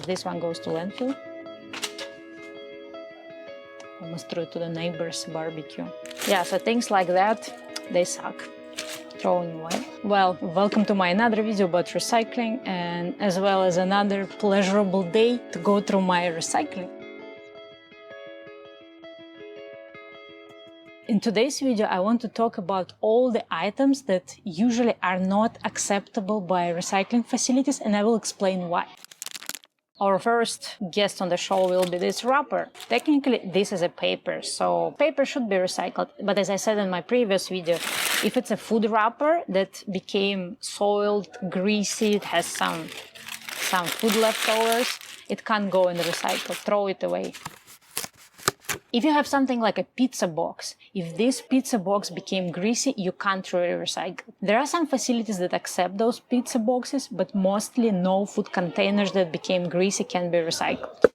This one goes to landfill. Almost threw it to the neighbor's barbecue. Yeah, so things like that, they suck. Throwing away. Well, welcome to my another video about recycling, and as well as another pleasurable day to go through my recycling. In today's video, I want to talk about all the items that usually are not acceptable by recycling facilities, and I will explain why. Our first guest on the show will be this wrapper. Technically, this is a paper, so paper should be recycled. But as I said in my previous video, if it's a food wrapper that became soiled, greasy, it has some food leftovers, it can't go in the recycle. Throw it away. If you have something like a pizza box, if this pizza box became greasy, you can't really recycle. There are some facilities that accept those pizza boxes, but mostly no food containers that became greasy can be recycled.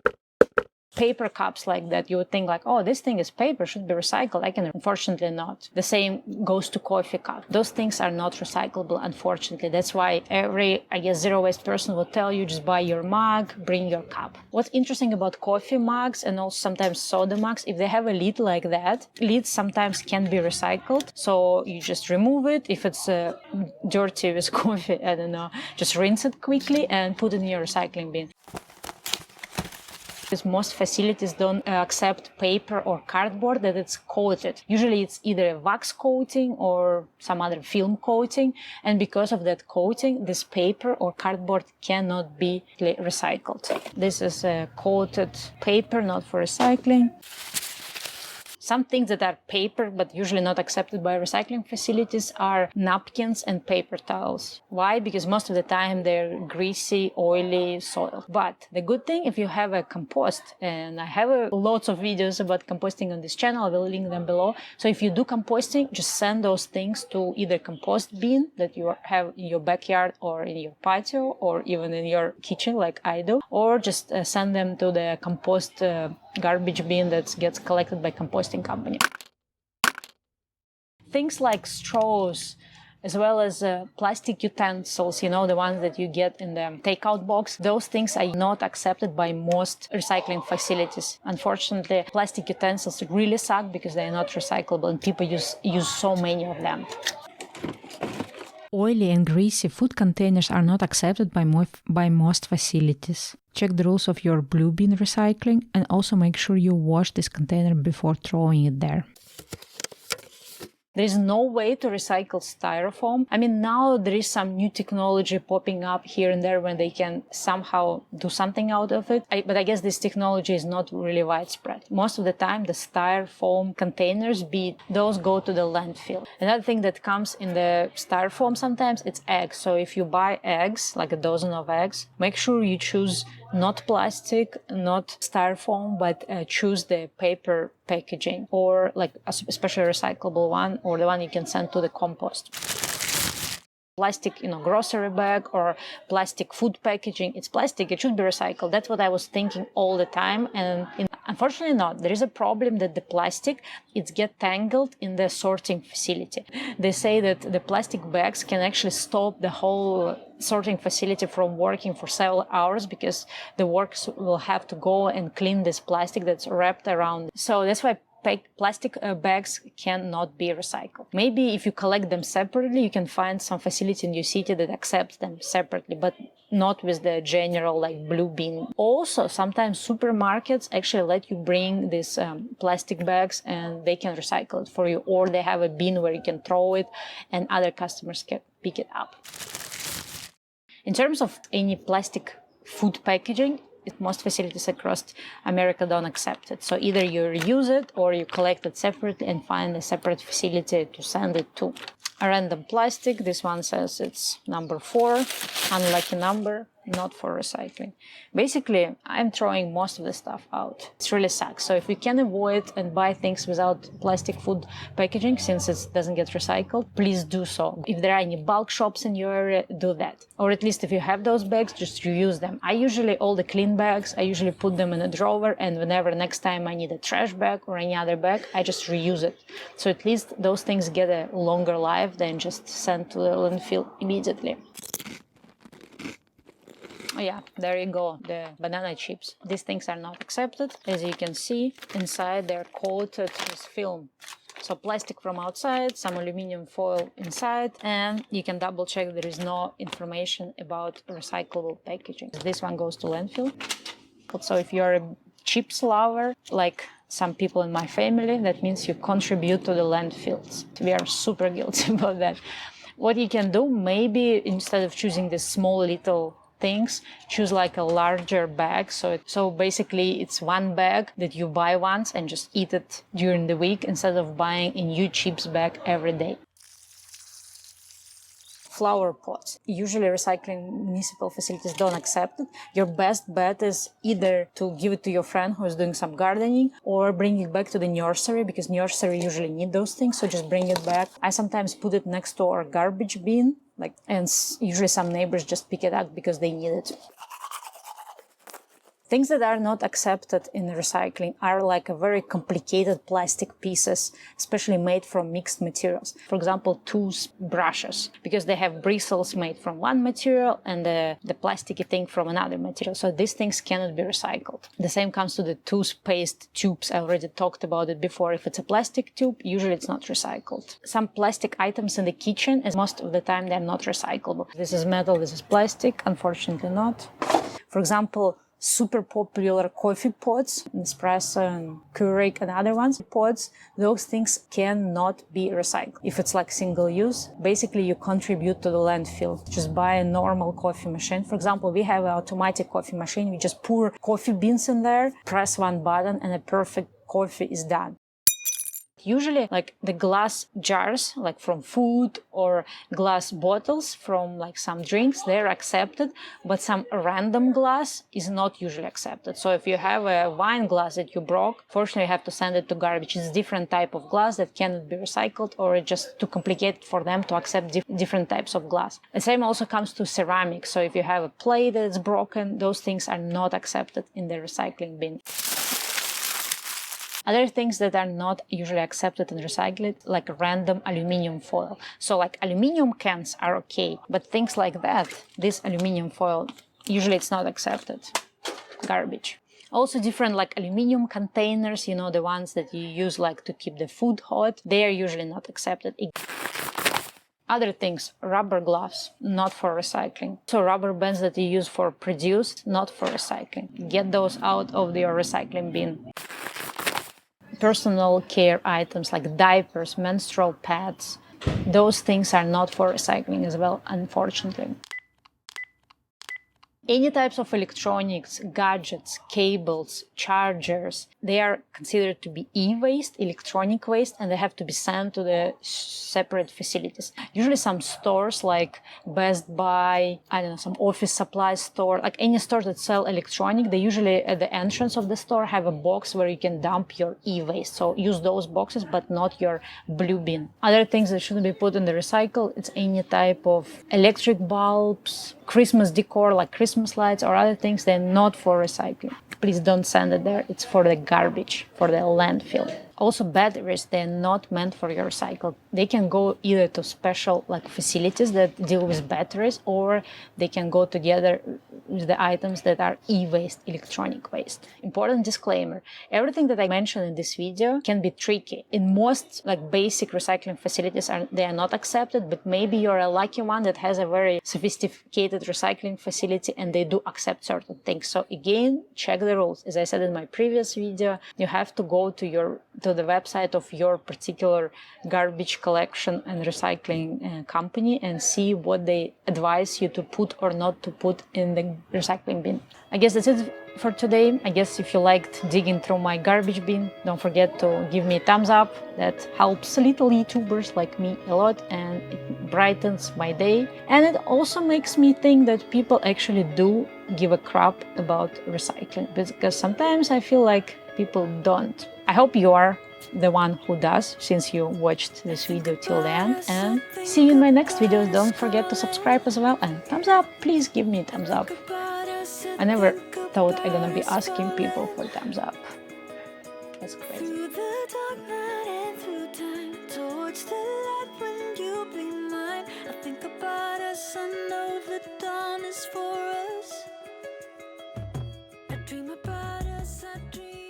Paper cups like that, you would think like, oh, this thing is paper, should be recycled. Unfortunately not. The same goes to coffee cup. Those things are not recyclable, unfortunately. That's why every, zero waste person will tell you just buy your mug, bring your cup. What's interesting about coffee mugs and also sometimes soda mugs, if they have a lid like that, lids sometimes can be recycled. So you just remove it. If it's dirty with coffee, just rinse it quickly and put it in your recycling bin. Because most facilities don't accept paper or cardboard that it's coated. Usually it's either a wax coating or some other film coating, and because of that coating, this paper or cardboard cannot be recycled. This is a coated paper, not for recycling. Some things that are paper but usually not accepted by recycling facilities are napkins and paper towels. Why? Because most of the time they're greasy, oily, soiled. But the good thing, if you have a compost, and I have lots of videos about composting on this channel, I will link them below. So if you do composting, just send those things to either compost bin that you have in your backyard or in your patio or even in your kitchen like I do, or just send them to the compost garbage bin that gets collected by composting company. Things like straws, as well as plastic utensils, the ones that you get in the takeout box, those things are not accepted by most recycling facilities. Unfortunately, plastic utensils really suck because they are not recyclable and people use so many of them. Oily and greasy food containers are not accepted by most facilities. Check the rules of your blue bin recycling and also make sure you wash this container before throwing it there. There is no way to recycle styrofoam. Now there is some new technology popping up here and there when they can somehow do something out of it. But I guess this technology is not really widespread. Most of the time, the styrofoam containers, those go to the landfill. Another thing that comes in the styrofoam sometimes, it's eggs. So if you buy eggs, like a dozen of eggs, make sure you choose not plastic, not styrofoam, but choose the paper packaging, or like especially recyclable one, or the one you can send to the compost. Plastic, grocery bag or plastic food packaging, it's plastic, it should be recycled. That's what I was thinking all the time, and unfortunately not. There is a problem that the plastic, it gets tangled in the sorting facility. They say that the plastic bags can actually stop the whole sorting facility from working for several hours because the workers will have to go and clean this plastic that's wrapped around. So that's why plastic bags cannot be recycled. Maybe if you collect them separately, you can find some facility in your city that accepts them separately, but not with the general blue bin. Also, sometimes supermarkets actually let you bring these plastic bags and they can recycle it for you, or they have a bin where you can throw it and other customers can pick it up. In terms of any plastic food packaging, most facilities across America don't accept it. So either you reuse it or you collect it separately and find a separate facility to send it to. A random plastic, this one says it's number 4, unlucky number, not for recycling. Basically, I'm throwing most of the stuff out. It really sucks. So if you can avoid and buy things without plastic food packaging, since it doesn't get recycled, please do so. If there are any bulk shops in your area, do that. Or at least if you have those bags, just reuse them. All the clean bags, I usually put them in a drawer, and whenever next time I need a trash bag or any other bag, I just reuse it. So at least those things get a longer life than just sent to the landfill immediately. Oh yeah, there you go, the banana chips. These things are not accepted. As you can see, inside they're coated with film. So plastic from outside, some aluminum foil inside, and you can double check there is no information about recyclable packaging. This one goes to landfill. So if you're a chips lover, like some people in my family, that means you contribute to the landfills. We are super guilty about that. What you can do, maybe instead of choosing the small little things, choose like a larger bag. So basically it's one bag that you buy once and just eat it during the week instead of buying a new chips bag every day. Flower pots. Usually recycling municipal facilities don't accept it. Your best bet is either to give it to your friend who is doing some gardening or bring it back to the nursery, because nursery usually need those things, so just bring it back. I sometimes put it next to our garbage bin, and usually some neighbors just pick it up because they need it. Things that are not accepted in recycling are like a very complicated plastic pieces, especially made from mixed materials. For example, toothbrushes, because they have bristles made from one material and the plasticky thing from another material. So these things cannot be recycled. The same comes to the toothpaste tubes. I already talked about it before. If it's a plastic tube, usually it's not recycled. Some plastic items in the kitchen, as most of the time, they're not recyclable. This is metal, this is plastic, unfortunately not. For example, super popular coffee pots, espresso and Keurig and other ones, pots, those things cannot be recycled. If it's like single use, basically you contribute to the landfill. Just buy a normal coffee machine. For example, we have an automatic coffee machine. We just pour coffee beans in there, press one button, and a perfect coffee is done. Usually, like the glass jars, like from food, or glass bottles from like some drinks, they're accepted, but some random glass is not usually accepted. So if you have a wine glass that you broke, fortunately you have to send it to garbage. It's a different type of glass that cannot be recycled, or it's just too complicated for them to accept different types of glass. The same also comes to ceramics. So if you have a plate that's broken, those things are not accepted in the recycling bin. Other things that are not usually accepted in recycling, like random aluminum foil. So like aluminum cans are okay, but things like that, this aluminum foil, usually it's not accepted. Garbage. Also different like aluminum containers, you know, the ones that you use like to keep the food hot, they are usually not accepted. Other things, rubber gloves, not for recycling. So rubber bands that you use for produce, not for recycling. Get those out of your recycling bin. Personal care items like diapers, menstrual pads, those things are not for recycling as well, unfortunately. Any types of electronics, gadgets, cables, chargers, they are considered to be e-waste, electronic waste, and they have to be sent to the separate facilities. Usually some stores like Best Buy, I don't know, some office supply store, like any stores that sell electronic, they usually at the entrance of the store have a box where you can dump your e-waste. So use those boxes, but not your blue bin. Other things that shouldn't be put in the recycle, it's any type of electric bulbs, Christmas decor like Christmas lights or other things, they're not for recycling. Please don't send it there. It's for the garbage, for the landfill. Also batteries, they're not meant for your recycle. They can go either to special like facilities that deal with batteries, or they can go together with the items that are e-waste, electronic waste. Important disclaimer, everything that I mentioned in this video can be tricky. In most like basic recycling facilities, they are not accepted, but maybe you're a lucky one that has a very sophisticated recycling facility and they do accept certain things. So again, check the rules. As I said in my previous video, you have to go to the website of your particular garbage collection and recycling company and see what they advise you to put or not to put in the recycling bin. I guess that's it for today. I guess if you liked digging through my garbage bin, don't forget to give me a thumbs up. That helps little YouTubers like me a lot and it brightens my day. And it also makes me think that people actually do give a crap about recycling, because sometimes I feel like people don't. I hope you are the one who does, since you watched this video till the end, and see you in my next videos. Don't forget to subscribe as well, and thumbs up, please give me a thumbs up. I never thought I'm gonna be asking people for thumbs up. That's crazy. I think about us, I know the dawn is for us. Dream about us, I dream.